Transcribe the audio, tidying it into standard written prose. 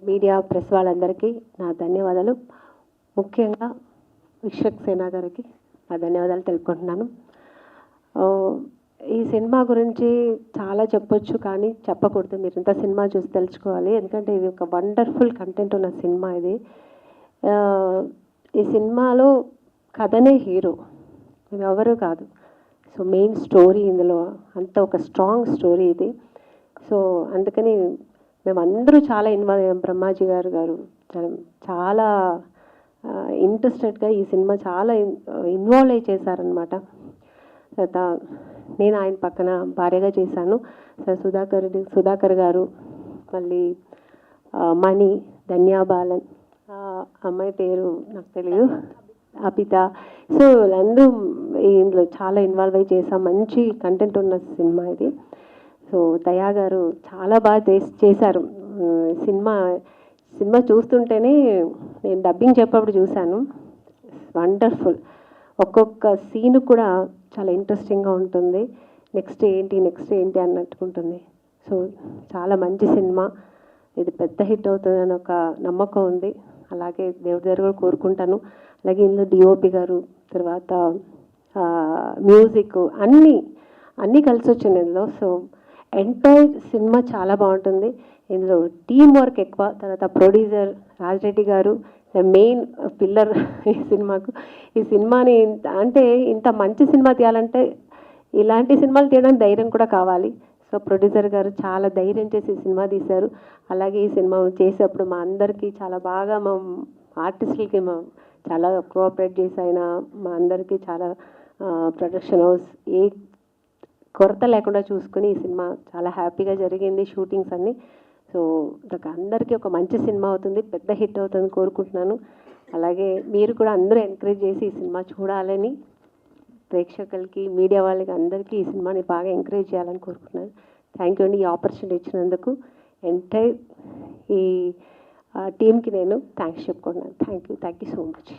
Media press వాళ్ళందరికీ నా ధన్యవాదాలు. ముఖ్యంగా విశ్వక్సేన గారికి నా ధన్యవాదాలు తెలుపుకుంటున్నాను. ఈ సినిమా గురించి చాలా చెప్పొచ్చు, కానీ చెప్పకూడదు. మీరు ఇంత సినిమా చూసి తెలుసుకోవాలి, ఎందుకంటే ఇది ఒక వండర్ఫుల్ కంటెంట్ ఉన్న సినిమా ఇది. ఈ సినిమాలో కథనే హీరో, మేము ఎవరు కాదు. సో మెయిన్ స్టోరీ ఇందులో అంత ఒక స్ట్రాంగ్ స్టోరీ ఇది. సో అందుకని మేమందరూ చాలా ఇన్వాల్వ్ అయ్యాం. బ్రహ్మాజీ గారు చాలా ఇంట్రెస్టెడ్గా ఈ సినిమా చాలా ఇన్వాల్వ్ అయ్యి చేశారనమాట. తర్వాత నేను ఆయన పక్కన భార్యగా చేశాను. సుధాకర్ గారు, మళ్ళీ మణి, ధన్యాబాలన్, అమ్మాయి పేరు నాకు తెలియదు, అపిత. సో వీళ్ళందరూ ఇందులో చాలా ఇన్వాల్వ్ అయ్యి చేసాం. మంచి కంటెంట్ ఉన్న సినిమా ఇది. సో దయా గారు చాలా బాగా చేశారు. సినిమా చూస్తుంటేనే నేను డబ్బింగ్ చెప్పేప్పుడు చూశాను. వండర్ఫుల్. ఒక్కొక్క సీను కూడా చాలా ఇంట్రెస్టింగ్గా ఉంటుంది. నెక్స్ట్ ఏంటి అన్నట్టుకుంటుంది. సో చాలా మంచి సినిమా. ఇది పెద్ద హిట్ అవుతుందని ఒక నమ్మకం ఉంది. అలాగే దేవుడి దగ్గర కూడా కోరుకుంటాను. అలాగే ఇందులో డిఓపి గారు, తర్వాత మ్యూజిక్ అన్నీ కలిసి వచ్చింది ఇందులో. సో ఎంటైర్ సినిమా చాలా బాగుంటుంది. ఇందులో టీం వర్క్ ఎక్కువ. తర్వాత ప్రొడ్యూసర్ రాజరెడ్డి గారు మెయిన్ పిల్లర్ ఈ సినిమాకు. ఈ సినిమాని అంటే ఇంత మంచి సినిమా తీయాలంటే ఇలాంటి సినిమాలు తీయడానికి ధైర్యం కూడా కావాలి. సో ప్రొడ్యూసర్ గారు చాలా ధైర్యం చేసి ఈ సినిమా తీశారు. అలాగే ఈ సినిమా చేసేటప్పుడు మా అందరికీ చాలా బాగా, మా ఆర్టిస్టులకి చాలా కోఆపరేట్ చేసి ఆయన మా అందరికీ చాలా ప్రొడక్షన్ హౌస్ ఏ కొరత లేకుండా చూసుకుని ఈ సినిమా చాలా హ్యాపీగా జరిగింది, షూటింగ్స్ అన్నీ. సో అందరికీ ఒక మంచి సినిమా అవుతుంది, పెద్ద హిట్ అవుతుందని కోరుకుంటున్నాను. అలాగే మీరు కూడా అందరూ ఎంకరేజ్ చేసి ఈ సినిమా చూడాలని, ప్రేక్షకులకి, మీడియా వాళ్ళకి అందరికీ ఈ సినిమాని బాగా ఎంకరేజ్ చేయాలని కోరుకుంటున్నాను. థ్యాంక్ యూ అండి, ఈ ఆపర్చునిటీ ఇచ్చినందుకు. ఎంటైర్ ఈ టీమ్కి నేను థ్యాంక్స్ చెప్పుకుంటున్నాను. Thank you so much.